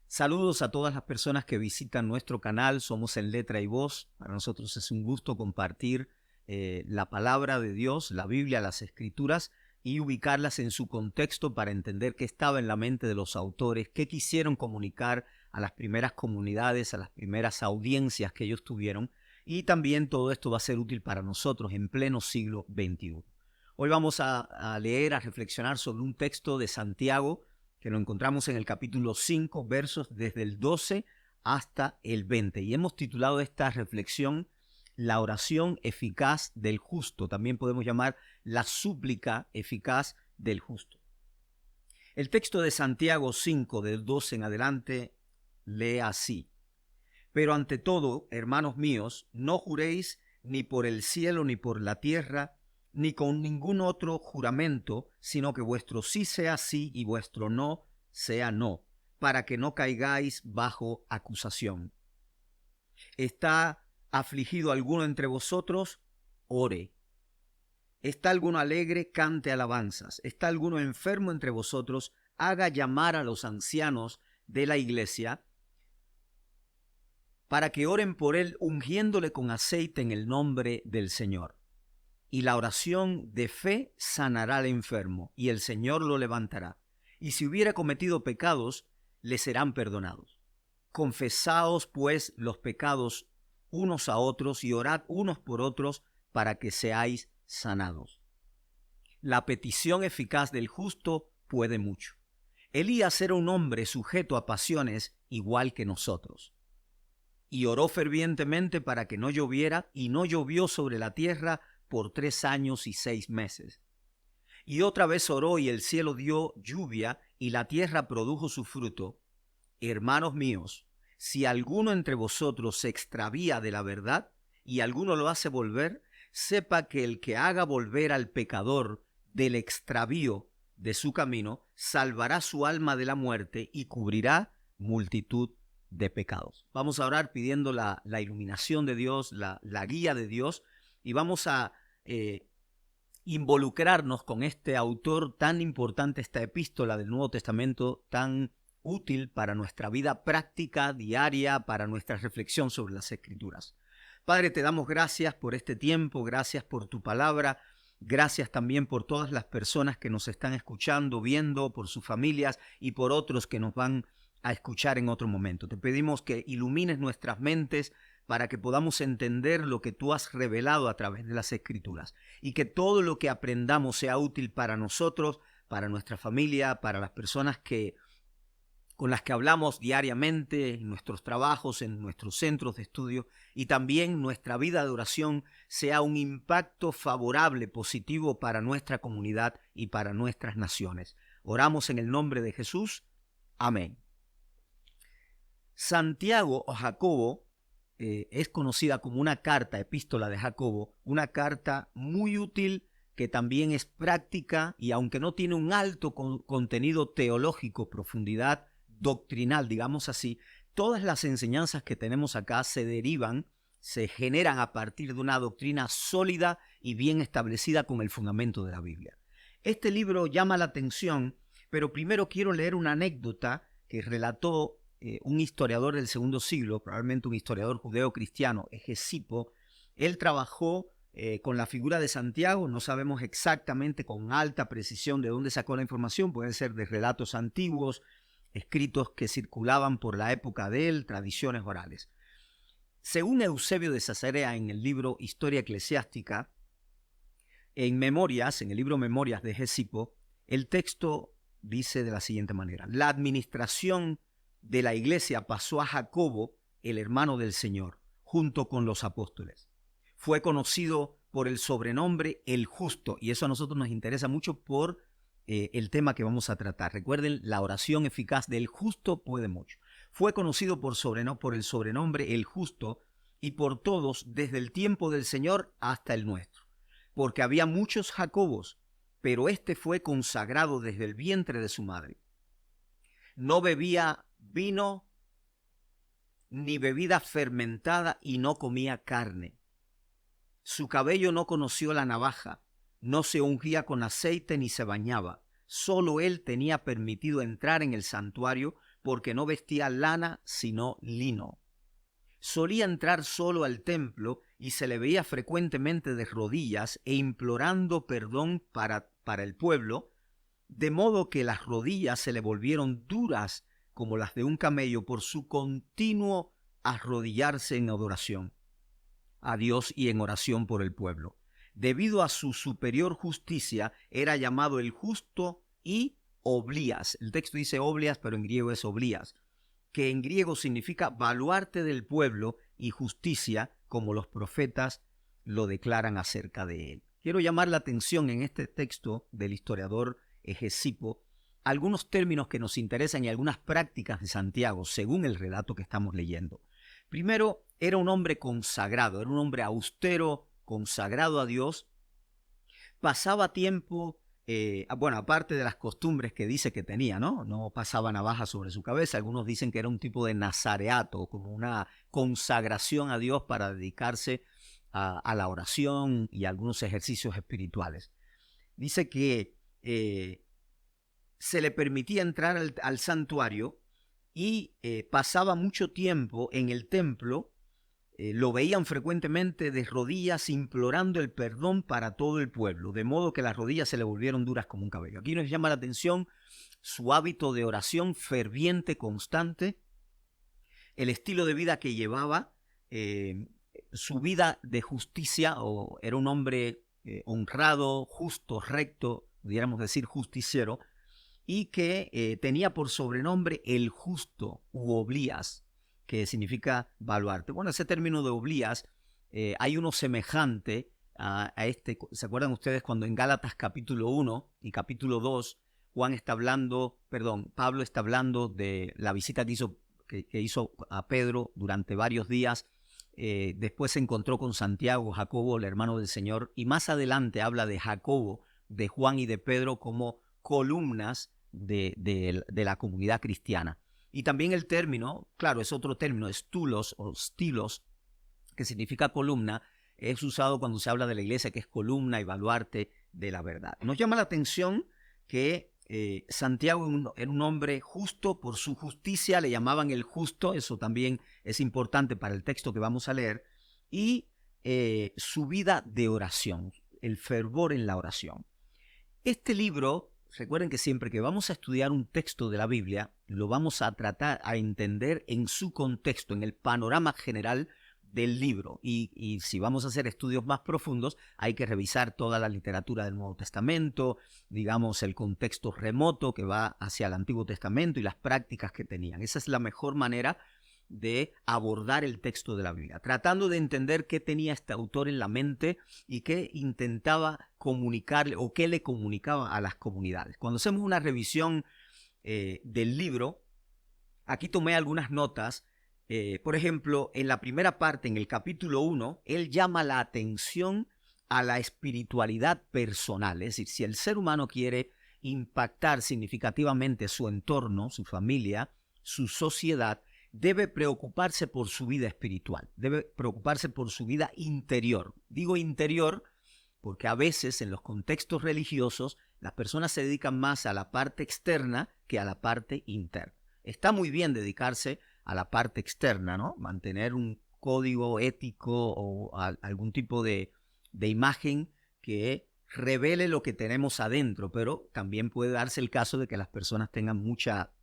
Saludos a todas las personas que visitan nuestro canal. Somos En Letra y Voz. Para nosotros es un gusto compartir la palabra de Dios, la Biblia, las Escrituras, y ubicarlas en su contexto para entender qué estaba en la mente de los autores, qué quisieron comunicar a las primeras comunidades, a las primeras audiencias que ellos tuvieron. Y también todo esto va a ser útil para nosotros en pleno siglo XXI. Hoy vamos a leer, a reflexionar sobre un texto de Santiago, que lo encontramos en el capítulo 5, versos desde el 12 hasta el 20. Y hemos titulado esta reflexión La oración eficaz del justo. También podemos llamar la súplica eficaz del justo. El texto de Santiago 5, del 12 en adelante, lee así. Pero ante todo, hermanos míos, no juréis ni por el cielo ni por la tierra, ni con ningún otro juramento, sino que vuestro sí sea sí y vuestro no sea no, para que no caigáis bajo acusación. ¿Está afligido alguno entre vosotros? Ore. ¿Está alguno alegre? Cante alabanzas. ¿Está alguno enfermo entre vosotros? Haga llamar a los ancianos de la iglesia para que oren por él, ungiéndole con aceite en el nombre del Señor. Y la oración de fe sanará al enfermo, y el Señor lo levantará. Y si hubiera cometido pecados, le serán perdonados. Confesaos, pues, los pecados unos a otros, y orad unos por otros, para que seáis sanados. La petición eficaz del justo puede mucho. Elías era un hombre sujeto a pasiones igual que nosotros. Y oró fervientemente para que no lloviera, y no llovió sobre la tierra por 3 años y 6 meses. Y otra vez oró, y el cielo dio lluvia, y la tierra produjo su fruto. Hermanos míos, si alguno entre vosotros se extravía de la verdad, y alguno lo hace volver, sepa que el que haga volver al pecador del extravío de su camino, salvará su alma de la muerte y cubrirá multitud de pecados. Vamos a orar pidiendo la iluminación de Dios, la guía de Dios, y vamos a involucrarnos con este autor tan importante, esta epístola del Nuevo Testamento tan útil para nuestra vida práctica, diaria, para nuestra reflexión sobre las Escrituras. Padre, te damos gracias por este tiempo, gracias por tu palabra, gracias también por todas las personas que nos están escuchando, viendo, por sus familias y por otros que nos van a escuchar en otro momento. Te pedimos que ilumines nuestras mentes para que podamos entender lo que tú has revelado a través de las Escrituras y que todo lo que aprendamos sea útil para nosotros, para nuestra familia, para las personas con las que hablamos diariamente, en nuestros trabajos, en nuestros centros de estudio, y también nuestra vida de oración sea un impacto favorable, positivo para nuestra comunidad y para nuestras naciones. Oramos en el nombre de Jesús. Amén. Santiago o Jacobo es conocida como una carta, epístola de Jacobo, una carta muy útil que también es práctica y aunque no tiene un alto contenido teológico, profundidad doctrinal, digamos así, todas las enseñanzas que tenemos acá se derivan, se generan a partir de una doctrina sólida y bien establecida con el fundamento de la Biblia. Este libro llama la atención, pero primero quiero leer una anécdota que relató un historiador del segundo siglo, probablemente un historiador judeo-cristiano, Hegesipo. Él trabajó con la figura de Santiago, no sabemos exactamente con alta precisión de dónde sacó la información, pueden ser de relatos antiguos, escritos que circulaban por la época de él, tradiciones orales. Según Eusebio de Cesarea en el libro Historia Eclesiástica, en el libro Memorias de Hegesipo, el texto dice de la siguiente manera: la administración de la iglesia pasó a Jacobo, el hermano del Señor, junto con los apóstoles. Fue conocido por el sobrenombre El Justo, y eso a nosotros nos interesa mucho por el tema que vamos a tratar. Recuerden, la oración eficaz del justo puede mucho. Fue conocido por el sobrenombre El Justo y por todos desde el tiempo del Señor hasta el nuestro, porque había muchos Jacobos, pero este fue consagrado desde el vientre de su madre. No bebía vino ni bebida fermentada y no comía carne. Su cabello no conoció la navaja, no se ungía con aceite ni se bañaba. Solo él tenía permitido entrar en el santuario porque no vestía lana sino lino. Solía entrar solo al templo y se le veía frecuentemente de rodillas e implorando perdón para el pueblo, de modo que las rodillas se le volvieron duras como las de un camello por su continuo arrodillarse en adoración a Dios y en oración por el pueblo. Debido a su superior justicia, era llamado el justo y Oblías. El texto dice Oblias, pero en griego es Oblías, que en griego significa baluarte del pueblo y justicia, como los profetas lo declaran acerca de él. Quiero llamar la atención en este texto del historiador Hegesipo algunos términos que nos interesan y algunas prácticas de Santiago, según el relato que estamos leyendo. Primero, era un hombre consagrado, era un hombre austero, consagrado a Dios. Pasaba tiempo, aparte de las costumbres que dice que tenía, ¿no? No pasaba navaja sobre su cabeza. Algunos dicen que era un tipo de nazareato, como una consagración a Dios para dedicarse a la oración y a algunos ejercicios espirituales. Dice que se le permitía entrar al santuario y pasaba mucho tiempo en el templo. Lo veían frecuentemente de rodillas implorando el perdón para todo el pueblo, de modo que las rodillas se le volvieron duras como un cabello. Aquí nos llama la atención su hábito de oración ferviente, constante, el estilo de vida que llevaba, su vida de justicia, era un hombre honrado, justo, recto, pudiéramos decir justiciero, y que tenía por sobrenombre el justo u Oblías, que significa baluarte. Bueno, ese término de Oblías, hay uno semejante a este. ¿Se acuerdan ustedes cuando en Gálatas capítulo 1 y capítulo 2 Pablo está hablando de la visita que hizo a Pedro durante varios días? Después se encontró con Santiago, Jacobo, el hermano del Señor, y más adelante habla de Jacobo, de Juan y de Pedro como columnas de la comunidad cristiana. Y también el término, claro, es otro término, estulos o stilos, que significa columna, es usado cuando se habla de la iglesia, que es columna y baluarte de la verdad. Nos llama la atención que Santiago era un hombre justo por su justicia, le llamaban el justo, eso también es importante para el texto que vamos a leer, y su vida de oración, el fervor en la oración. Este libro, recuerden que siempre que vamos a estudiar un texto de la Biblia, lo vamos a tratar a entender en su contexto, en el panorama general del libro. Y si vamos a hacer estudios más profundos, hay que revisar toda la literatura del Nuevo Testamento, digamos el contexto remoto que va hacia el Antiguo Testamento y las prácticas que tenían. Esa es la mejor manera de abordar el texto de la Biblia, tratando de entender qué tenía este autor en la mente y qué intentaba comunicarle o qué le comunicaba a las comunidades. Cuando hacemos una revisión del libro, aquí tomé algunas notas. Por ejemplo, en la primera parte, en el capítulo 1, él llama la atención a la espiritualidad personal. Es decir, si el ser humano quiere impactar significativamente su entorno, su familia, su sociedad, debe preocuparse por su vida espiritual, debe preocuparse por su vida interior. Digo interior porque a veces en los contextos religiosos las personas se dedican más a la parte externa que a la parte interna. Está muy bien dedicarse a la parte externa, ¿no? Mantener un código ético o algún tipo de imagen que revele lo que tenemos adentro, pero también puede darse el caso de que las personas tengan mucha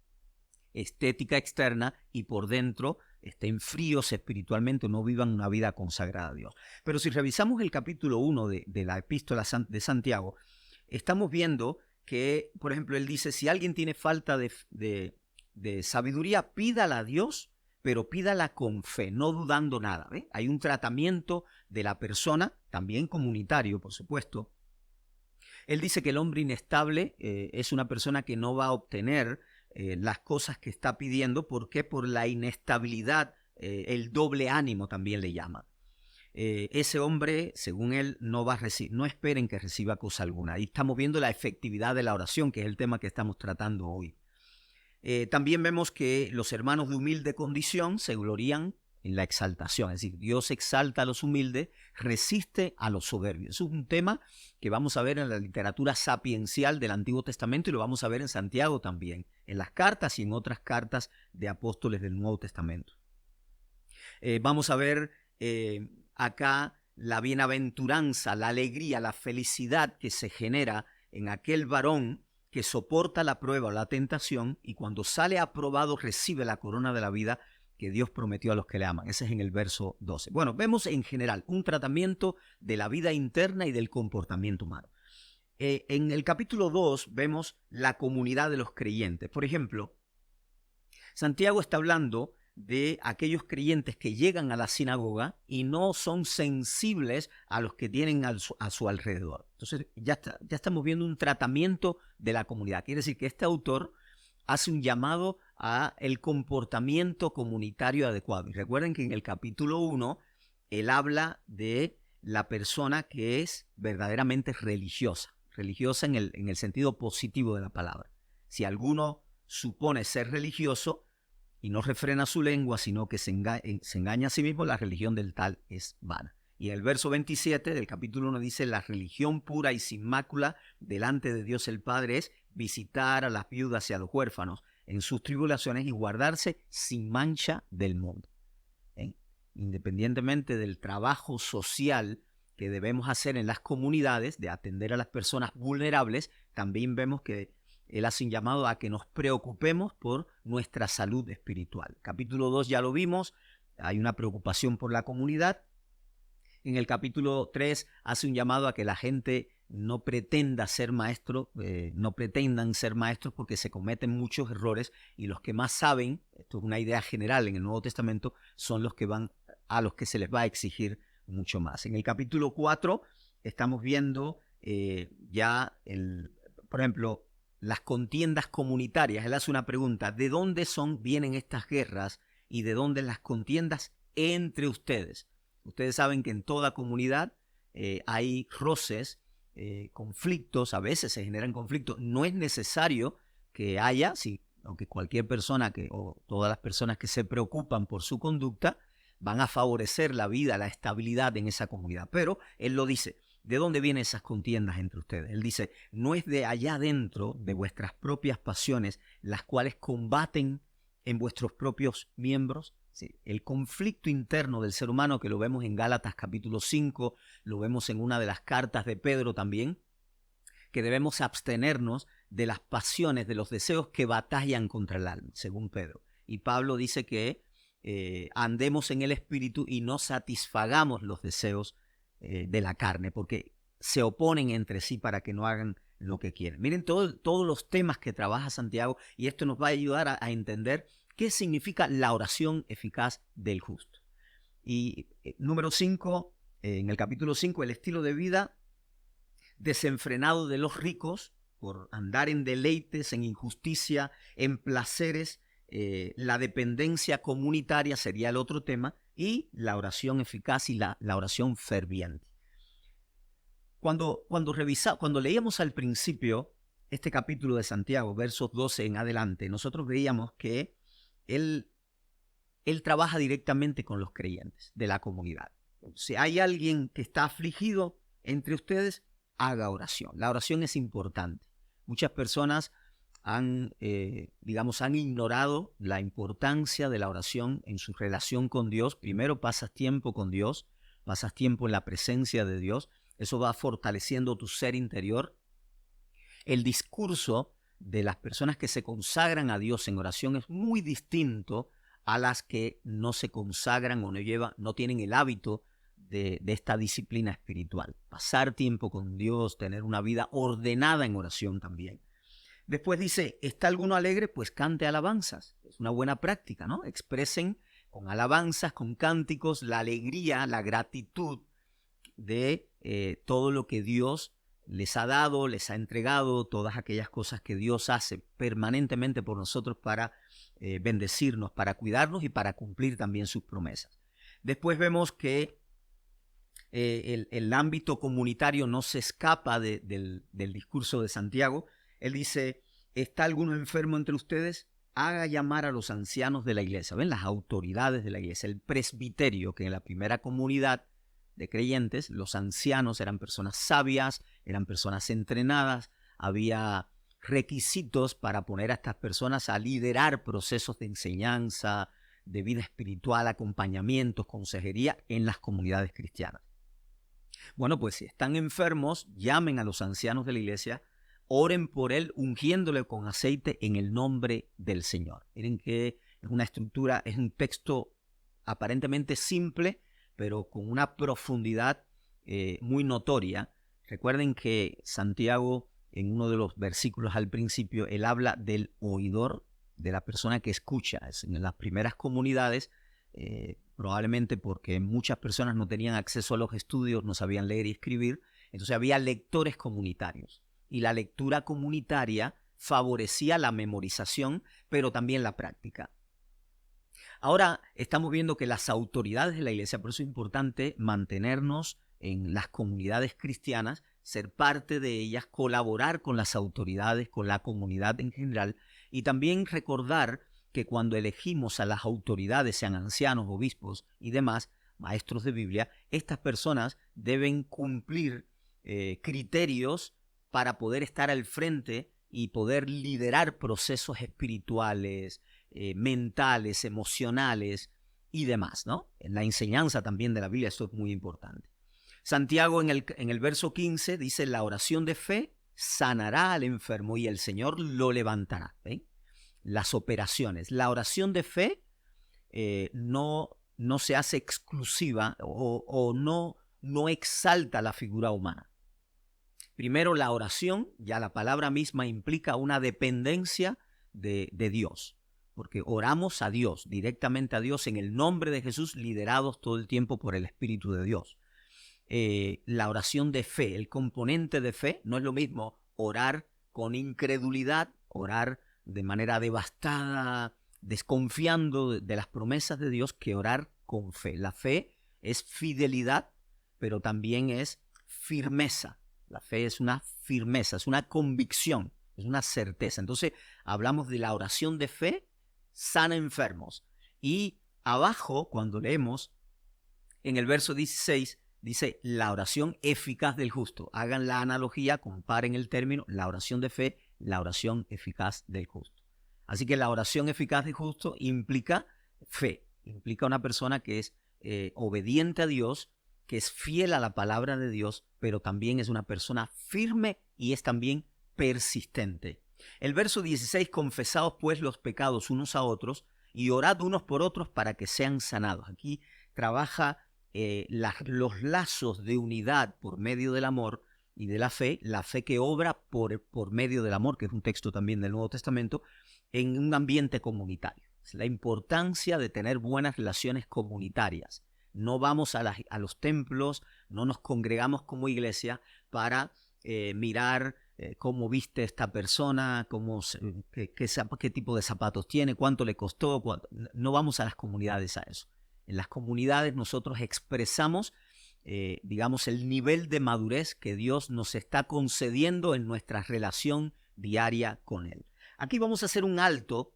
estética externa y por dentro estén fríos espiritualmente o no vivan una vida consagrada a Dios. Pero si revisamos el capítulo 1 de la epístola de Santiago, estamos viendo que, por ejemplo, él dice, si alguien tiene falta de sabiduría, pídala a Dios, pero pídala con fe, no dudando nada. ¿Ve? Hay un tratamiento de la persona, también comunitario, por supuesto. Él dice que el hombre inestable es una persona que no va a obtener las cosas que está pidiendo. ¿Por qué? Por la inestabilidad, el doble ánimo también le llama. Ese hombre, según él, no esperen que reciba cosa alguna. Y estamos viendo la efectividad de la oración, que es el tema que estamos tratando hoy. También vemos que los hermanos de humilde condición se glorían en la exaltación, es decir, Dios exalta a los humildes, resiste a los soberbios. Eso es un tema que vamos a ver en la literatura sapiencial del Antiguo Testamento y lo vamos a ver en Santiago también, en las cartas y en otras cartas de apóstoles del Nuevo Testamento. Vamos a ver acá la bienaventuranza, la alegría, la felicidad que se genera en aquel varón que soporta la prueba o la tentación y cuando sale aprobado recibe la corona de la vida que Dios prometió a los que le aman. Ese es en el verso 12. Bueno, vemos en general un tratamiento de la vida interna y del comportamiento humano. En el capítulo 2 vemos la comunidad de los creyentes. Por ejemplo, Santiago está hablando de aquellos creyentes que llegan a la sinagoga y no son sensibles a los que tienen a su alrededor. Entonces ya estamos viendo un tratamiento de la comunidad. Quiere decir que este autor hace un llamado a el comportamiento comunitario adecuado. Y recuerden que en el capítulo 1 él habla de la persona que es verdaderamente religiosa en el sentido positivo de la palabra. Si alguno supone ser religioso y no refrena su lengua, sino que se engaña a sí mismo, la religión del tal es vana. Y en el verso 27 del capítulo 1 dice, la religión pura y sin mácula delante de Dios el Padre es visitar a las viudas y a los huérfanos en sus tribulaciones y guardarse sin mancha del mundo. Independientemente del trabajo social que debemos hacer en las comunidades, de atender a las personas vulnerables, también vemos que él hace un llamado a que nos preocupemos por nuestra salud espiritual. Capítulo 2 ya lo vimos, hay una preocupación por la comunidad. En el capítulo 3 hace un llamado a que la gente no pretenda ser maestro, no pretendan ser maestros porque se cometen muchos errores y los que más saben, esto es una idea general en el Nuevo Testamento, son los que a los que se les va a exigir mucho más. En el capítulo 4 estamos viendo por ejemplo, las contiendas comunitarias. Él hace una pregunta, ¿de dónde vienen estas guerras y de dónde las contiendas entre ustedes? Ustedes saben que en toda comunidad hay roces, conflictos, a veces se generan conflictos. No es necesario que haya, aunque cualquier persona o todas las personas que se preocupan por su conducta van a favorecer la vida, la estabilidad en esa comunidad. Pero él lo dice, ¿de dónde vienen esas contiendas entre ustedes? Él dice, no es de allá adentro de vuestras propias pasiones las cuales combaten en vuestros propios miembros. Sí, el conflicto interno del ser humano que lo vemos en Gálatas capítulo 5, lo vemos en una de las cartas de Pedro también, que debemos abstenernos de las pasiones, de los deseos que batallan contra el alma, según Pedro. Y Pablo dice que andemos en el espíritu y no satisfagamos los deseos de la carne, porque se oponen entre sí para que no hagan lo que quieren. Miren todos los temas que trabaja Santiago y esto nos va a ayudar a entender qué significa la oración eficaz del justo. Y número 5, en el capítulo 5, el estilo de vida desenfrenado de los ricos por andar en deleites, en injusticia, en placeres. La dependencia comunitaria sería el otro tema y la oración eficaz y la oración ferviente. Cuando leíamos al principio este capítulo de Santiago, versos 12 en adelante, nosotros veíamos que él trabaja directamente con los creyentes de la comunidad. Si hay alguien que está afligido entre ustedes, haga oración. La oración es importante. Muchas personas han ignorado la importancia de la oración en su relación con Dios. Primero pasas tiempo con Dios, pasas tiempo en la presencia de Dios. Eso va fortaleciendo tu ser interior. El discurso de las personas que se consagran a Dios en oración es muy distinto a las que no se consagran o no tienen el hábito de esta disciplina espiritual. Pasar tiempo con Dios, tener una vida ordenada en oración también. Después dice, ¿está alguno alegre? Pues cante alabanzas. Es una buena práctica, ¿no? Expresen con alabanzas, con cánticos, la alegría, la gratitud de todo lo que Dios les ha dado, les ha entregado, todas aquellas cosas que Dios hace permanentemente por nosotros para bendecirnos, para cuidarnos y para cumplir también sus promesas. Después vemos que el ámbito comunitario no se escapa del discurso de Santiago. Él dice, ¿está alguno enfermo entre ustedes? Haga llamar a los ancianos de la iglesia. ¿Ven? Las autoridades de la iglesia, el presbiterio, que en la primera comunidad de creyentes, los ancianos eran personas sabias, eran personas entrenadas, había requisitos para poner a estas personas a liderar procesos de enseñanza, de vida espiritual, acompañamientos, consejería en las comunidades cristianas. Bueno, pues si están enfermos, llamen a los ancianos de la iglesia, oren por él, ungiéndole con aceite en el nombre del Señor. Miren que es una estructura, es un texto aparentemente simple, pero con una profundidad muy notoria. Recuerden que Santiago, en uno de los versículos al principio, él habla del oidor, de la persona que escucha. En las primeras comunidades, probablemente porque muchas personas no tenían acceso a los estudios, no sabían leer y escribir, entonces había lectores comunitarios. Y la lectura comunitaria favorecía la memorización, pero también la práctica. Ahora estamos viendo que las autoridades de la iglesia, por eso es importante mantenernos en las comunidades cristianas, ser parte de ellas, colaborar con las autoridades, con la comunidad en general, y también recordar que cuando elegimos a las autoridades, sean ancianos, obispos y demás, maestros de Biblia, estas personas deben cumplir criterios para poder estar al frente y poder liderar procesos espirituales, mentales, emocionales y demás, ¿no? En la enseñanza también de la Biblia esto es muy importante. Santiago en el verso 15 dice, la oración de fe sanará al enfermo y el Señor lo levantará. ¿Ven? Las operaciones. La oración de fe no se hace exclusiva o no exalta la figura humana. Primero, la oración, ya la palabra misma implica una dependencia de Dios, porque oramos a Dios, directamente a Dios, en el nombre de Jesús, liderados todo el tiempo por el Espíritu de Dios. La oración de fe, el componente de fe, no es lo mismo orar con incredulidad, orar de manera devastada, desconfiando de las promesas de Dios, que orar con fe. La fe es fidelidad, pero también es firmeza. La fe es una firmeza, es una convicción, es una certeza. Entonces hablamos de la oración de fe, sana enfermos. Y abajo, cuando leemos, en el verso 16, dice la oración eficaz del justo. Hagan la analogía, comparen el término, la oración de fe, la oración eficaz del justo. Así que la oración eficaz del justo implica fe, implica una persona que es obediente a Dios, que es fiel a la palabra de Dios, pero también es una persona firme y es también persistente. El verso 16, confesaos pues los pecados unos a otros y orad unos por otros para que sean sanados. Aquí trabaja los lazos de unidad por medio del amor y de la fe que obra por medio del amor, que es un texto también del Nuevo Testamento, en un ambiente comunitario. Es la importancia de tener buenas relaciones comunitarias. No vamos a los templos, no nos congregamos como iglesia para mirar cómo viste esta persona, qué tipo de zapatos tiene, cuánto le costó. No vamos a las comunidades a eso. En las comunidades nosotros expresamos, digamos, el nivel de madurez que Dios nos está concediendo en nuestra relación diaria con Él. Aquí vamos a hacer un alto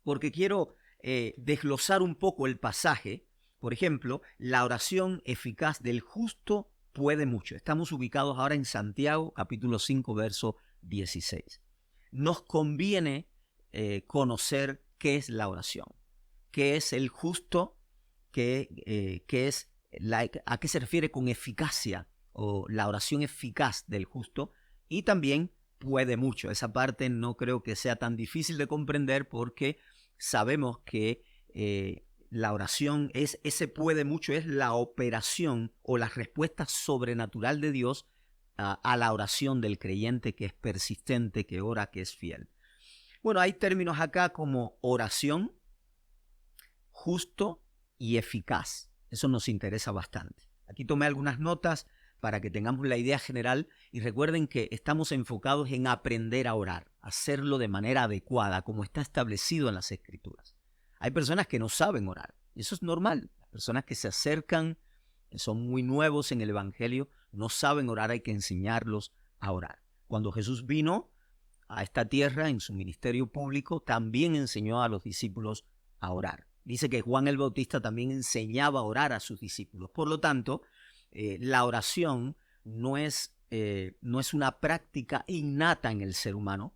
porque quiero desglosar un poco el pasaje. Por ejemplo, la oración eficaz del justo puede mucho. Estamos ubicados ahora en Santiago, capítulo 5, verso 16. Nos conviene conocer qué es la oración, qué es el justo, a qué se refiere con eficacia o la oración eficaz del justo, y también puede mucho. Esa parte no creo que sea tan difícil de comprender porque sabemos que la oración ese puede mucho, es la operación o la respuesta sobrenatural de Dios a la oración del creyente que es persistente, que ora, que es fiel. Bueno, hay términos acá como oración, justo y eficaz. Eso nos interesa bastante. Aquí tomé algunas notas para que tengamos la idea general y recuerden que estamos enfocados en aprender a orar, hacerlo de manera adecuada, como está establecido en las Escrituras. Hay personas que no saben orar, y eso es normal. Las personas que se acercan, son muy nuevos en el Evangelio, no saben orar, hay que enseñarlos a orar. Cuando Jesús vino a esta tierra en su ministerio público, también enseñó a los discípulos a orar. Dice que Juan el Bautista también enseñaba a orar a sus discípulos. Por lo tanto, la oración no es una práctica innata en el ser humano,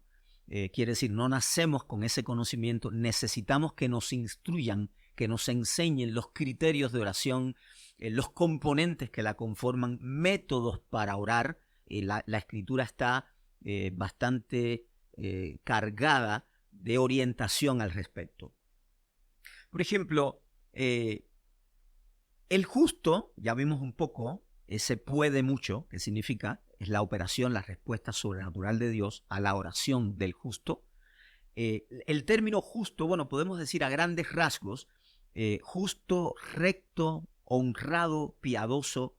quiere decir, no nacemos con ese conocimiento, necesitamos que nos instruyan, que nos enseñen los criterios de oración, los componentes que la conforman, métodos para orar. La escritura está bastante cargada de orientación al respecto. Por ejemplo, el justo, ya vimos un poco, ese puede mucho, que significa, es la operación, la respuesta sobrenatural de Dios a la oración del justo. El término justo, bueno, podemos decir a grandes rasgos, justo, recto, honrado, piadoso,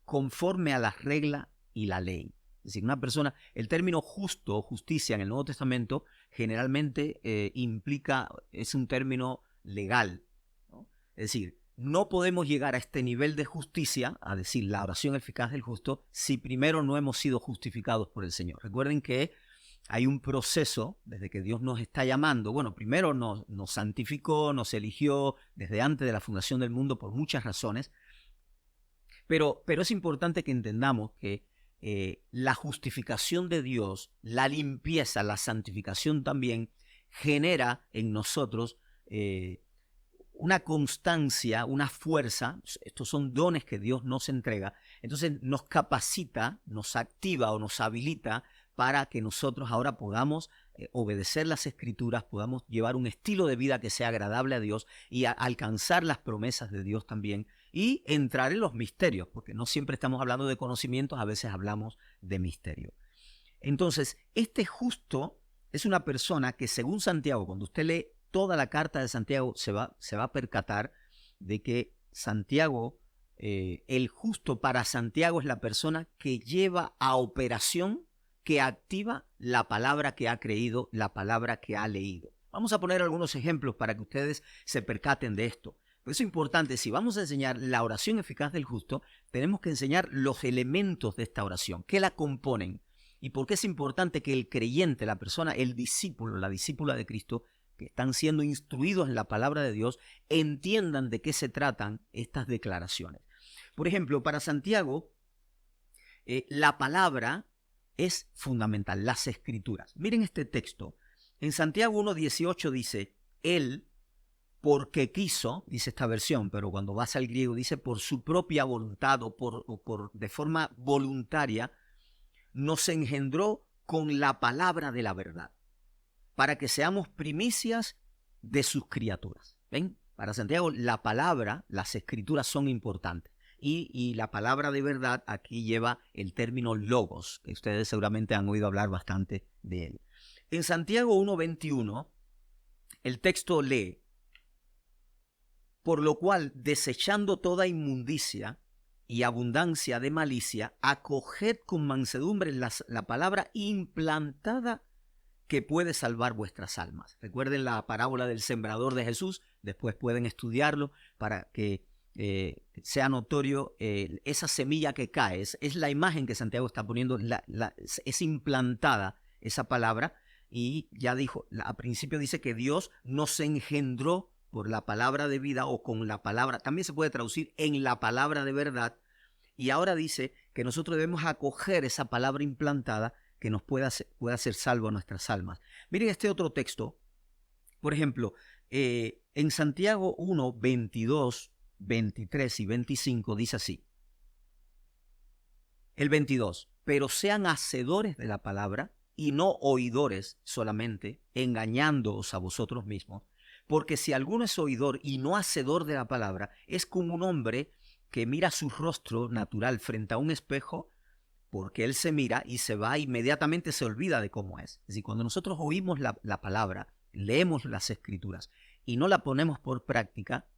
conforme a la regla y la ley. Es decir, una persona, el término justo o justicia en el Nuevo Testamento generalmente implica, es un término legal, ¿no? Es decir, no podemos llegar a este nivel de justicia, a decir la oración eficaz del justo, si primero no hemos sido justificados por el Señor. Recuerden que hay un proceso desde que Dios nos está llamando. Bueno, primero nos santificó, nos eligió desde antes de la fundación del mundo por muchas razones, pero es importante que entendamos que la justificación de Dios, la limpieza, la santificación también genera en nosotros una constancia, una fuerza. Estos son dones que Dios nos entrega. Entonces nos capacita, nos activa o nos habilita para que nosotros ahora podamos obedecer las Escrituras, podamos llevar un estilo de vida que sea agradable a Dios y alcanzar las promesas de Dios también y entrar en los misterios, porque no siempre estamos hablando de conocimientos, a veces hablamos de misterio. Entonces, este justo es una persona que, según Santiago, cuando usted lee toda la carta de Santiago, se va a percatar de que Santiago, el justo para Santiago es la persona que lleva a operación, que activa la palabra que ha creído, la palabra que ha leído. Vamos a poner algunos ejemplos para que ustedes se percaten de esto. Por eso es importante, si vamos a enseñar la oración eficaz del justo, tenemos que enseñar los elementos de esta oración, qué la componen y por qué es importante que el creyente, la persona, el discípulo, la discípula de Cristo, que están siendo instruidos en la palabra de Dios, entiendan de qué se tratan estas declaraciones. Por ejemplo, para Santiago, la palabra es fundamental, las Escrituras. Miren este texto. En Santiago 1:18 dice, Él, porque quiso, dice esta versión, pero cuando vas al griego dice por su propia voluntad o por de forma voluntaria, nos engendró con la palabra de la verdad, para que seamos primicias de sus criaturas. ¿Ven? Para Santiago la palabra, las Escrituras son importantes. Y la palabra de verdad aquí lleva el término logos, que ustedes seguramente han oído hablar bastante de él. En Santiago 1:21, el texto lee, por lo cual, desechando toda inmundicia y abundancia de malicia, acoged con mansedumbre la palabra implantada que puede salvar vuestras almas. Recuerden la parábola del sembrador de Jesús, después pueden estudiarlo para que sea notorio esa semilla que cae. Es la imagen que Santiago está poniendo, es implantada esa palabra y ya dijo, al principio dice que Dios nos engendró por la palabra de vida o con la palabra, también se puede traducir en la palabra de verdad, y ahora dice que nosotros debemos acoger esa palabra implantada que nos pueda hacer salvo a nuestras almas. Miren este otro texto, por ejemplo, en Santiago 1, 22, 23 y 25 dice así, el 22, pero sean hacedores de la palabra y no oidores solamente, engañándoos a vosotros mismos, porque si alguno es oidor y no hacedor de la palabra, es como un hombre que mira su rostro natural frente a un espejo, porque él se mira y se va inmediatamente se olvida de cómo es. Es decir, cuando nosotros oímos la palabra, leemos las Escrituras y no la ponemos por práctica,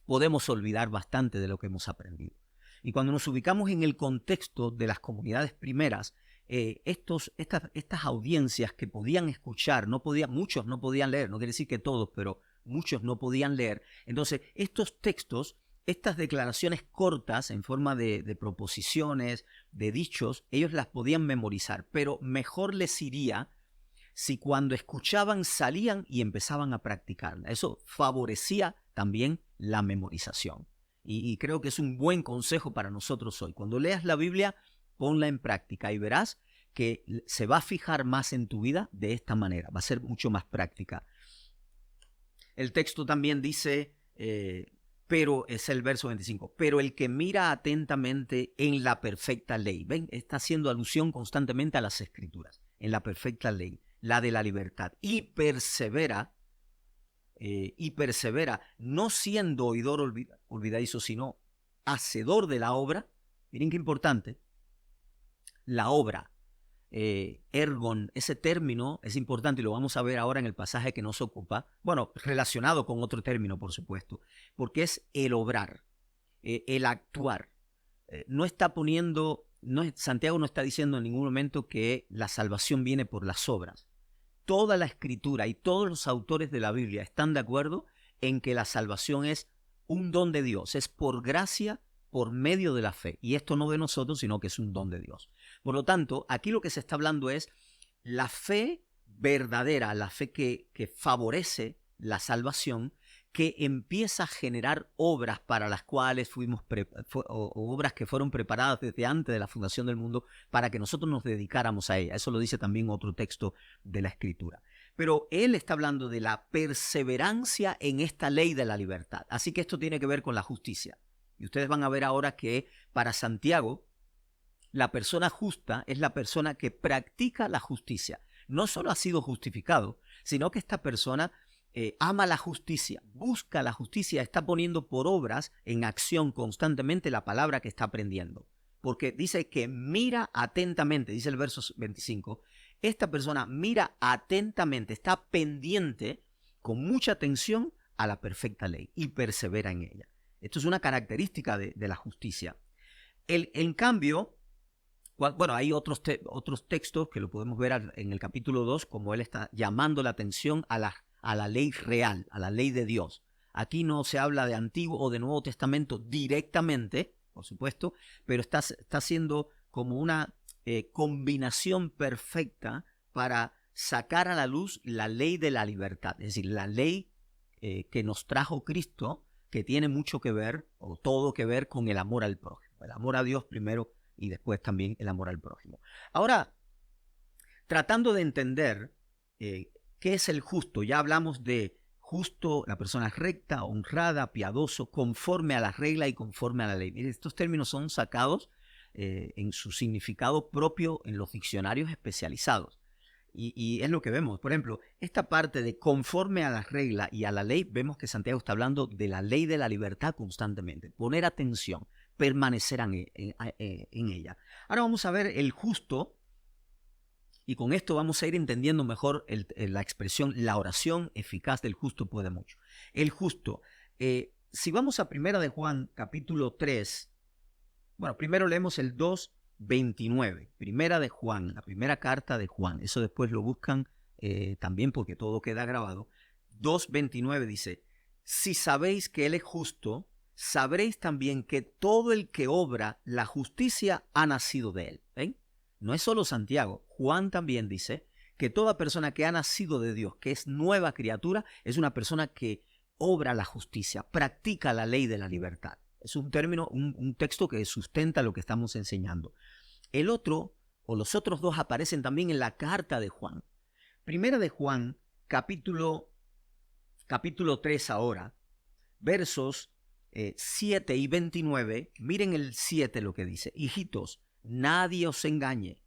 podemos olvidar bastante de lo que hemos aprendido. Y cuando nos ubicamos en el contexto de las comunidades primeras, estas audiencias que podían escuchar, muchos no podían leer, no quiere decir que todos, pero muchos no podían leer. Entonces, estos textos, estas declaraciones cortas en forma de proposiciones, de dichos, ellos las podían memorizar, pero mejor les iría si cuando escuchaban salían y empezaban a practicarla. Eso favorecía también la memorización. Y creo que es un buen consejo para nosotros hoy. Cuando leas la Biblia, ponla en práctica y verás que se va a fijar más en tu vida de esta manera, va a ser mucho más práctica. El texto también dice, pero es el verso 25, pero el que mira atentamente en la perfecta ley, ven, está haciendo alusión constantemente a las escrituras, en la perfecta ley, la de la libertad, y persevera, no siendo oidor olvidadizo, sino hacedor de la obra. Miren qué importante, la obra. Ergon, ese término es importante y lo vamos a ver ahora en el pasaje que nos ocupa, bueno, relacionado con otro término, por supuesto, porque es el obrar, el actuar. No está poniendo, Santiago no está diciendo en ningún momento que la salvación viene por las obras. Toda la escritura y todos los autores de la Biblia están de acuerdo en que la salvación es un don de Dios, es por gracia, por medio de la fe. Y esto no de nosotros, sino que es un don de Dios. Por lo tanto, aquí lo que se está hablando es la fe verdadera, la fe que favorece la salvación, que empieza a generar obras para las cuales obras que fueron preparadas desde antes de la fundación del mundo para que nosotros nos dedicáramos a ella. Eso lo dice también otro texto de la Escritura. Pero él está hablando de la perseverancia en esta ley de la libertad. Así que esto tiene que ver con la justicia. Y ustedes van a ver ahora que para Santiago, la persona justa es la persona que practica la justicia. No solo ha sido justificado, sino que esta persona ama la justicia, busca la justicia, está poniendo por obras en acción constantemente la palabra que está aprendiendo. Porque dice que mira atentamente, dice el verso 25, esta persona mira atentamente, está pendiente con mucha atención a la perfecta ley y persevera en ella. Esto es una característica de la justicia. En cambio, bueno, hay otros textos que lo podemos ver en el capítulo 2, como él está llamando la atención a la ley real, a la ley de Dios. Aquí no se habla de Antiguo o de Nuevo Testamento directamente, por supuesto, pero está haciendo como una combinación perfecta para sacar a la luz la ley de la libertad, es decir, la ley que nos trajo Cristo, que tiene mucho que ver, o todo que ver con el amor al prójimo. El amor a Dios primero y después también el amor al prójimo. Ahora, tratando de entender qué es el justo, ya hablamos de justo, la persona recta, honrada, piadoso, conforme a la regla y conforme a la ley. Miren, estos términos son sacados en su significado propio en los diccionarios especializados. Y es lo que vemos. Por ejemplo, esta parte de conforme a la regla y a la ley, vemos que Santiago está hablando de la ley de la libertad constantemente. Poner atención, permanecer en ella. Ahora vamos a ver el justo, y con esto vamos a ir entendiendo mejor la expresión, la oración eficaz del justo puede mucho. El justo. Si vamos a 1 de Juan, capítulo 3, bueno, primero leemos el 2:29, Primera de Juan, la primera carta de Juan. Eso después lo buscan también porque todo queda grabado. 2:29 dice, si sabéis que Él es justo, sabréis también que todo el que obra la justicia ha nacido de Él. ¿Ven? No es solo Santiago, Juan también dice que toda persona que ha nacido de Dios, que es nueva criatura, es una persona que obra la justicia, practica la ley de la libertad. Es un término, un texto que sustenta lo que estamos enseñando. El otro, o los otros dos, aparecen también en la carta de Juan. Primera de Juan, capítulo 3 ahora, versos 7 y 29. Miren el 7 lo que dice. Hijitos, nadie os engañe.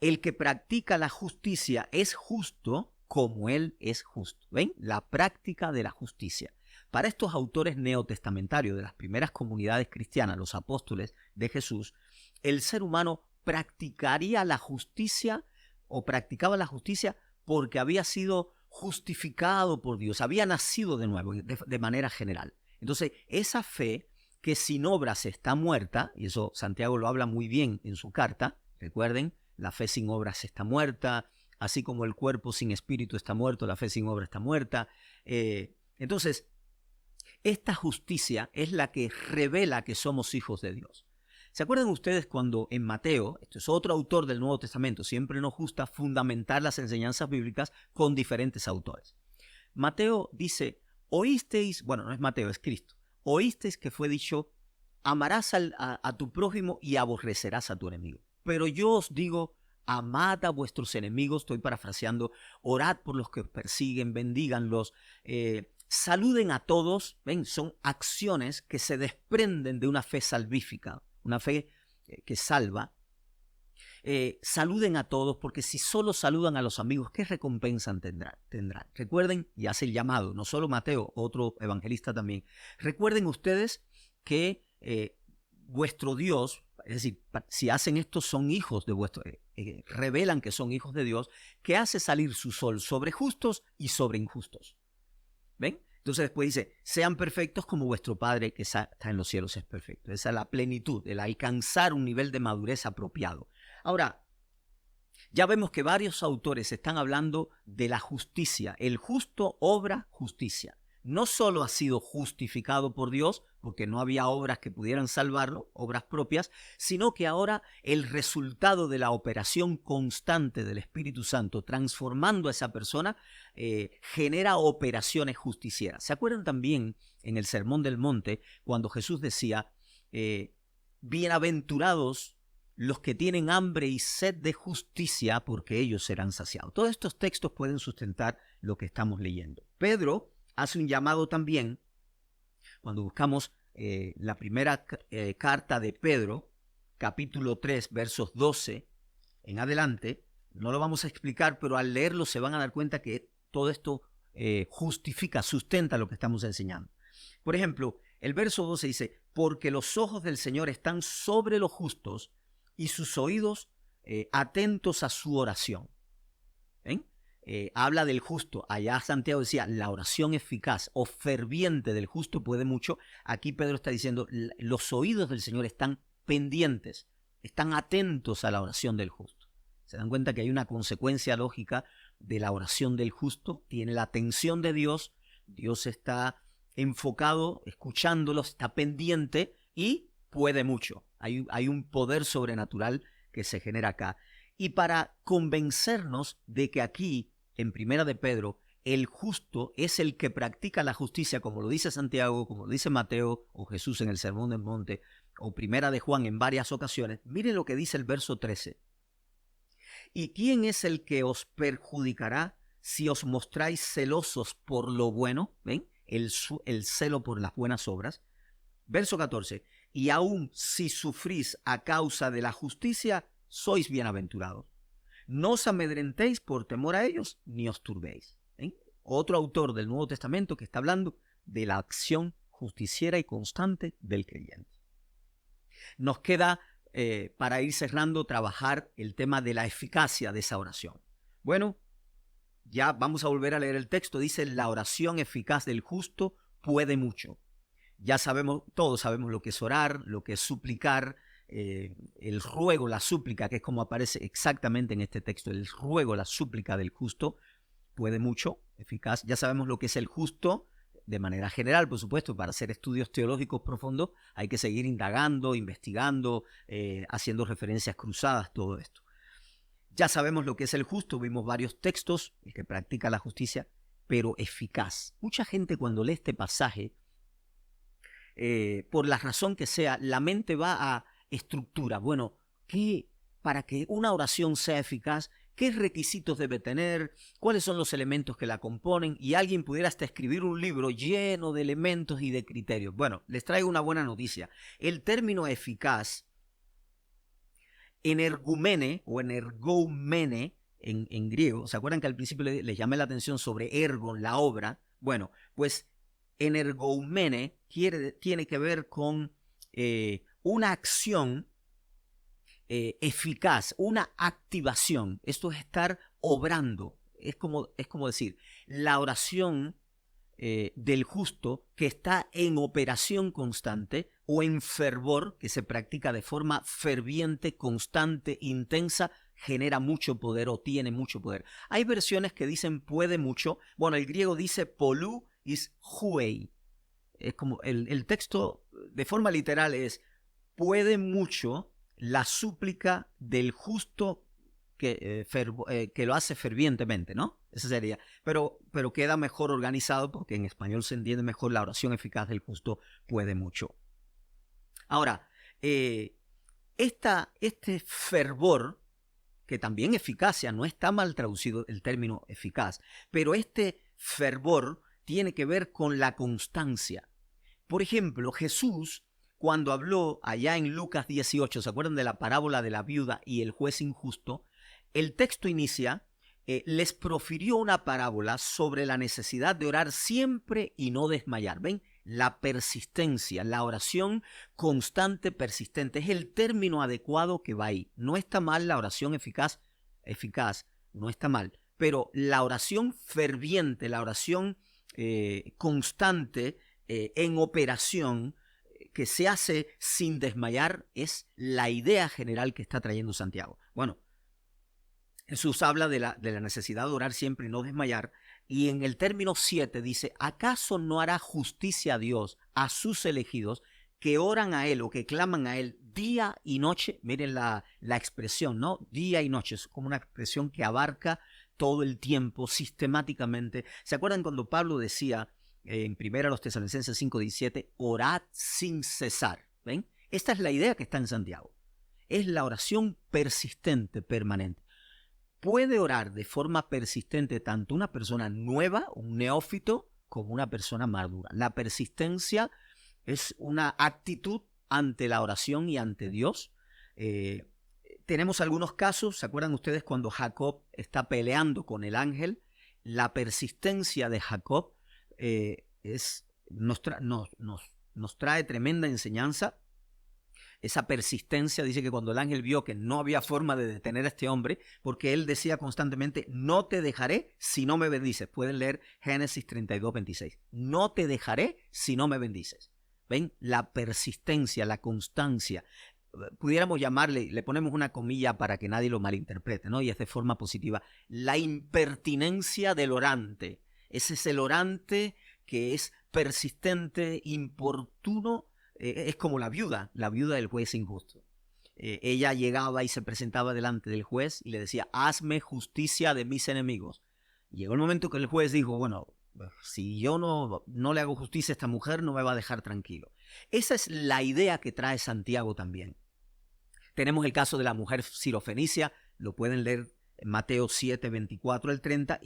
El que practica la justicia es justo como Él es justo. ¿Ven? La práctica de la justicia. Para estos autores neotestamentarios de las primeras comunidades cristianas, los apóstoles de Jesús, el ser humano practicaría la justicia o practicaba la justicia porque había sido justificado por Dios, había nacido de nuevo de manera general. Entonces, esa fe que sin obras está muerta, y eso Santiago lo habla muy bien en su carta, recuerden, la fe sin obras está muerta, así como el cuerpo sin espíritu está muerto, la fe sin obra está muerta. Entonces, esta justicia es la que revela que somos hijos de Dios. ¿Se acuerdan ustedes cuando en Mateo, esto es otro autor del Nuevo Testamento, siempre nos gusta fundamentar las enseñanzas bíblicas con diferentes autores? Mateo dice, oísteis, bueno, no es Mateo, es Cristo, oísteis que fue dicho, amarás a tu prójimo y aborrecerás a tu enemigo. Pero yo os digo, amad a vuestros enemigos, estoy parafraseando, orad por los que os persiguen, bendíganlos, saluden a todos. Ven, son acciones que se desprenden de una fe salvífica, una fe que salva. Saluden a todos, porque si solo saludan a los amigos, ¿qué recompensa tendrán? Recuerden, y hace el llamado, no solo Mateo, otro evangelista también. Recuerden ustedes que vuestro Dios, es decir, si hacen esto son hijos de vuestro, revelan que son hijos de Dios, que hace salir su sol sobre justos y sobre injustos. ¿Ven? Entonces después dice, sean perfectos como vuestro Padre que está en los cielos es perfecto. Esa es la plenitud, el alcanzar un nivel de madurez apropiado. Ahora, ya vemos que varios autores están hablando de la justicia. El justo obra justicia. No solo ha sido justificado por Dios, porque no había obras que pudieran salvarlo, obras propias, sino que ahora el resultado de la operación constante del Espíritu Santo transformando a esa persona genera operaciones justicieras. ¿Se acuerdan también en el Sermón del Monte cuando Jesús decía, bienaventurados los que tienen hambre y sed de justicia, porque ellos serán saciados? Todos estos textos pueden sustentar lo que estamos leyendo. Pedro hace un llamado también, cuando buscamos la primera carta de Pedro, capítulo 3, versos 12 en adelante. No lo vamos a explicar, pero al leerlo se van a dar cuenta que todo esto justifica, sustenta lo que estamos enseñando. Por ejemplo, el verso 12 dice, porque los ojos del Señor están sobre los justos y sus oídos atentos a su oración. ¿Ven? Habla del justo. Allá Santiago decía, la oración eficaz o ferviente del justo puede mucho. Aquí Pedro está diciendo, los oídos del Señor están pendientes, están atentos a la oración del justo. ¿Se dan cuenta que hay una consecuencia lógica de la oración del justo? Tiene la atención de Dios, Dios está enfocado, escuchándolo, está pendiente y puede mucho. Hay un poder sobrenatural que se genera acá. Y para convencernos de que aquí, en Primera de Pedro, el justo es el que practica la justicia, como lo dice Santiago, como lo dice Mateo o Jesús en el Sermón del Monte, o Primera de Juan en varias ocasiones, miren lo que dice el verso 13. ¿Y quién es el que os perjudicará si os mostráis celosos por lo bueno? ¿Ven? El celo por las buenas obras. Verso 14. Y aun si sufrís a causa de la justicia, sois bienaventurados. No os amedrentéis por temor a ellos, ni os turbéis. ¿Ven? Otro autor del Nuevo Testamento que está hablando de la acción justiciera y constante del creyente. Nos queda, para ir cerrando, trabajar el tema de la eficacia de esa oración. Bueno, ya vamos a volver a leer el texto. Dice, la oración eficaz del justo puede mucho. Ya sabemos, todos sabemos lo que es orar, lo que es suplicar, el ruego, la súplica, que es como aparece exactamente en este texto, el ruego, la súplica del justo, puede mucho, eficaz. Ya sabemos lo que es el justo, de manera general, por supuesto, para hacer estudios teológicos profundos hay que seguir indagando, investigando, haciendo referencias cruzadas, todo esto. Ya sabemos lo que es el justo, vimos varios textos, el que practica la justicia, pero eficaz. Mucha gente cuando lee este pasaje, por la razón que sea, la mente va a estructura. Bueno, para que una oración sea eficaz, ¿qué requisitos debe tener? ¿Cuáles son los elementos que la componen? Y alguien pudiera hasta escribir un libro lleno de elementos y de criterios. Bueno, les traigo una buena noticia. El término eficaz, energumene o energoumene en griego, ¿se acuerdan que al principio les llamé la atención sobre ergon, la obra? Bueno, pues energoumene tiene que ver con una acción eficaz, una activación. Esto es estar obrando. Es como decir, la oración del justo que está en operación constante o en fervor, que se practica de forma ferviente, constante, intensa, genera mucho poder o tiene mucho poder. Hay versiones que dicen puede mucho. Bueno, el griego dice polou is huei. Es como el texto de forma literal es puede mucho la súplica del justo que lo hace fervientemente, ¿no? Esa sería. Pero queda mejor organizado porque en español se entiende mejor la oración eficaz del justo puede mucho. Ahora, este fervor que también eficacia, no está mal traducido el término eficaz, pero este fervor tiene que ver con la constancia. Por ejemplo, Jesús, cuando habló allá en Lucas 18, ¿se acuerdan de la parábola de la viuda y el juez injusto? El texto inicia, les profirió una parábola sobre la necesidad de orar siempre y no desmayar. ¿Ven? La persistencia, la oración constante, persistente, es el término adecuado que va ahí. No está mal la oración eficaz, no está mal, pero la oración ferviente, la oración constante, en operación, que se hace sin desmayar, es la idea general que está trayendo Santiago. Bueno, Jesús habla de la necesidad de orar siempre y no desmayar, y en el término 7 dice, ¿acaso no hará justicia a Dios a sus elegidos que oran a Él o que claman a Él día y noche? Miren la expresión, ¿no? Día y noche, es como una expresión que abarca todo el tiempo, sistemáticamente. ¿Se acuerdan cuando Pablo decía en 1 Tesalonicenses 5:17, orad sin cesar? ¿Ven? Esta es la idea que está en Santiago. Es la oración persistente, permanente. Puede orar de forma persistente tanto una persona nueva, un neófito, como una persona madura. La persistencia es una actitud ante la oración y ante Dios. Tenemos algunos casos, ¿se acuerdan ustedes cuando Jacob está peleando con el ángel? La persistencia de Jacob nos trae tremenda enseñanza. Esa persistencia dice que cuando el ángel vio que no había forma de detener a este hombre, porque él decía constantemente, no te dejaré si no me bendices. Pueden leer Génesis 32:26. No te dejaré si no me bendices. ¿Ven? La persistencia, la constancia. Pudiéramos llamarle, le ponemos una comilla para que nadie lo malinterprete, ¿no? Y es de forma positiva. La impertinencia del orante. Ese es el orante que es persistente, importuno. Es como la viuda del juez injusto. Ella llegaba y se presentaba delante del juez y le decía, hazme justicia de mis enemigos. Llegó el momento que el juez dijo, bueno, si yo no le hago justicia a esta mujer, no me va a dejar tranquilo. Esa es la idea que trae Santiago también. Tenemos el caso de la mujer sirofenicia, lo pueden leer en Mateo 7, 24 al 30,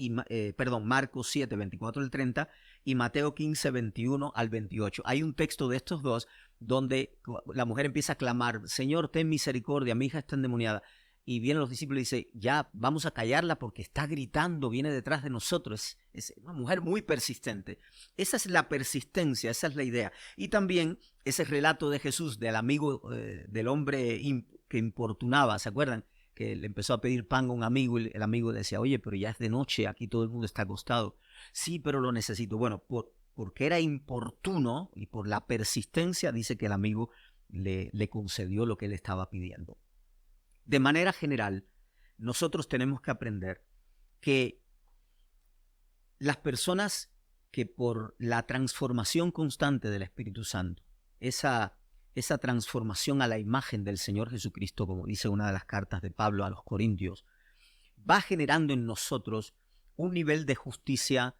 Marcos 7, 24 al 30 y Mateo 15, 21 al 28. Hay un texto de estos dos donde la mujer empieza a clamar, Señor, ten misericordia, mi hija está endemoniada. Y vienen los discípulos y dicen, ya, vamos a callarla porque está gritando, viene detrás de nosotros. Es una mujer muy persistente. Esa es la persistencia, esa es la idea. Y también ese relato de Jesús, del amigo, del hombre que importunaba, ¿se acuerdan? Que le empezó a pedir pan a un amigo y el amigo decía, oye, pero ya es de noche, aquí todo el mundo está acostado. Sí, pero lo necesito. Bueno, porque era importuno y por la persistencia, dice que el amigo le concedió lo que él estaba pidiendo. De manera general, nosotros tenemos que aprender que las personas que por la transformación constante del Espíritu Santo, esa transformación a la imagen del Señor Jesucristo, como dice una de las cartas de Pablo a los Corintios, va generando en nosotros un nivel de justicia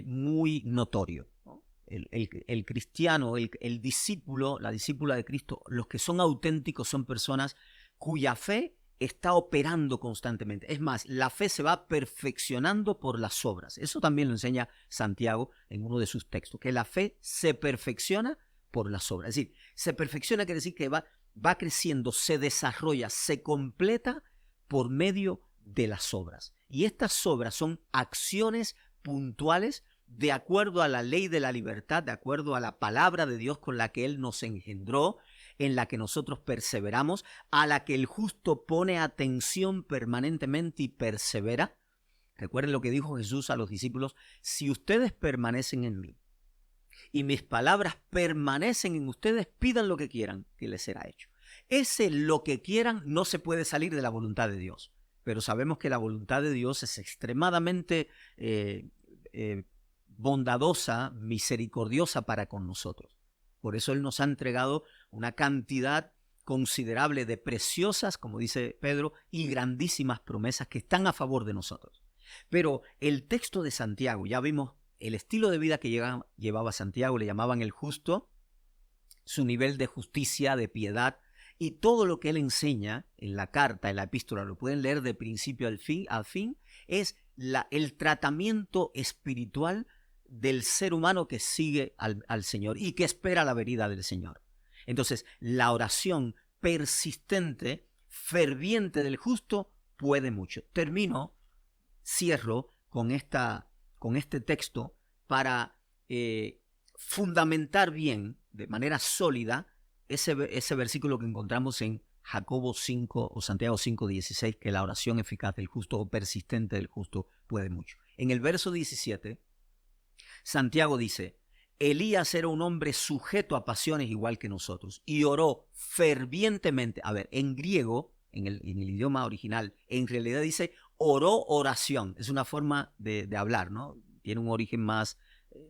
muy notorio, ¿no? El cristiano, el discípulo, la discípula de Cristo, los que son auténticos son personas cuya fe está operando constantemente. Es más, la fe se va perfeccionando por las obras. Eso también lo enseña Santiago en uno de sus textos, que la fe se perfecciona por las obras. Es decir, se perfecciona quiere decir que va creciendo, se desarrolla, se completa por medio de las obras. Y estas obras son acciones puntuales de acuerdo a la ley de la libertad, de acuerdo a la palabra de Dios con la que Él nos engendró, en la que nosotros perseveramos, a la que el justo pone atención permanentemente y persevera. Recuerden lo que dijo Jesús a los discípulos, si ustedes permanecen en mí y mis palabras permanecen en ustedes, pidan lo que quieran que les será hecho. Ese lo que quieran no se puede salir de la voluntad de Dios, pero sabemos que la voluntad de Dios es extremadamente bondadosa, misericordiosa para con nosotros. Por eso Él nos ha entregado una cantidad considerable de preciosas, como dice Pedro, y grandísimas promesas que están a favor de nosotros. Pero el texto de Santiago, ya vimos el estilo de vida que llevaba Santiago, le llamaban el justo, su nivel de justicia, de piedad, Y todo lo que él enseña en la carta, en la epístola, lo pueden leer de principio al fin, es el tratamiento espiritual del ser humano que sigue al Señor y que espera la venida del Señor. Entonces, la oración persistente, ferviente del justo, puede mucho. Cierro con este texto para fundamentar bien, de manera sólida, ese versículo que encontramos en Jacobo 5 o Santiago 5:16, que la oración eficaz del justo o persistente del justo puede mucho. En el verso 17, Santiago dice: Elías era un hombre sujeto a pasiones igual que nosotros y oró fervientemente. A ver, en griego, en el idioma original, en realidad dice oró oración. Es una forma de hablar, ¿no? Tiene un origen más,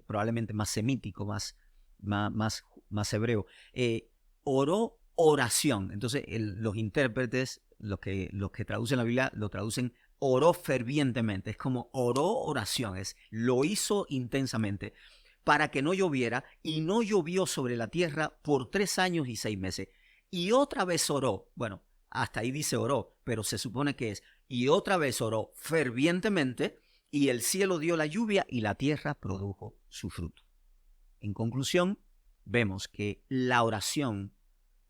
probablemente más semítico, más hebreo. Oró oración. Entonces, los intérpretes, los que traducen la Biblia, lo traducen oró fervientemente. Es como oró oración, lo hizo intensamente para que no lloviera, y no llovió sobre la tierra por 3 años y 6 meses. Y otra vez oró, bueno, hasta ahí dice oró, pero se supone que es, y otra vez oró fervientemente, y el cielo dio la lluvia y la tierra produjo su fruto. En conclusión, vemos que la oración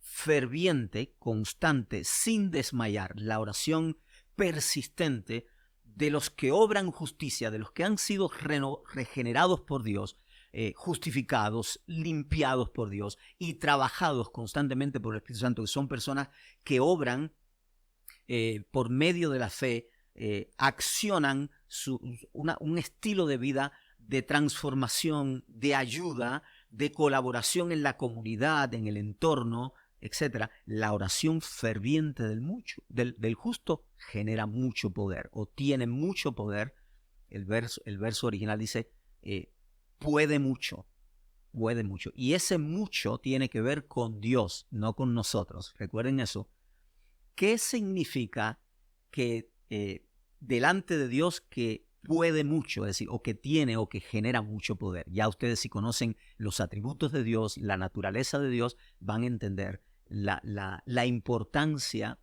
ferviente, constante, sin desmayar, la oración persistente de los que obran justicia, de los que han sido regenerados por Dios, justificados, limpiados por Dios y trabajados constantemente por el Espíritu Santo, que son personas que obran por medio de la fe, accionan un estilo de vida de transformación, de ayuda, de colaboración en la comunidad, en el entorno, etc. La oración ferviente del justo genera mucho poder, o tiene mucho poder. El verso original dice, puede mucho. Y ese mucho tiene que ver con Dios, no con nosotros. Recuerden eso. ¿Qué significa que delante de Dios que puede mucho, es decir, o que tiene o que genera mucho poder? Ya ustedes, si conocen los atributos de Dios, la naturaleza de Dios, van a entender la importancia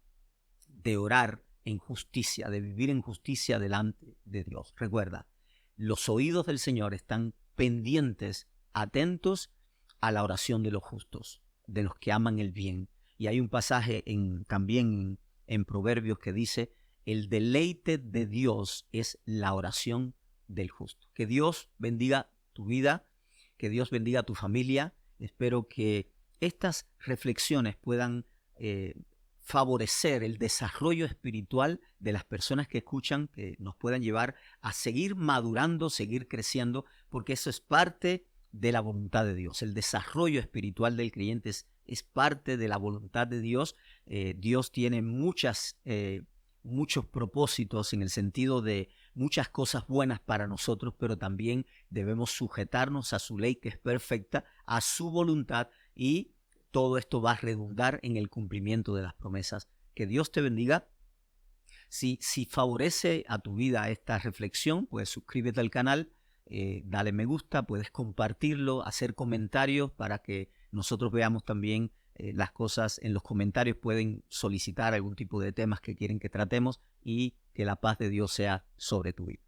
de orar en justicia, de vivir en justicia delante de Dios. Recuerda, los oídos del Señor están pendientes, atentos a la oración de los justos, de los que aman el bien. Y hay un pasaje también en Proverbios que dice: el deleite de Dios es la oración del justo. Que Dios bendiga tu vida, que Dios bendiga tu familia. Espero que estas reflexiones puedan favorecer el desarrollo espiritual de las personas que escuchan, que nos puedan llevar a seguir madurando, seguir creciendo, porque eso es parte de la voluntad de Dios. El desarrollo espiritual del creyente es parte de la voluntad de Dios. Dios tiene muchos propósitos, en el sentido de muchas cosas buenas para nosotros, pero también debemos sujetarnos a su ley, que es perfecta, a su voluntad, y todo esto va a redundar en el cumplimiento de las promesas. Que Dios te bendiga. Si favorece a tu vida esta reflexión, pues suscríbete al canal, dale me gusta, puedes compartirlo, hacer comentarios para que nosotros veamos también las cosas. En los comentarios pueden solicitar algún tipo de temas que quieren que tratemos, y que la paz de Dios sea sobre tu vida.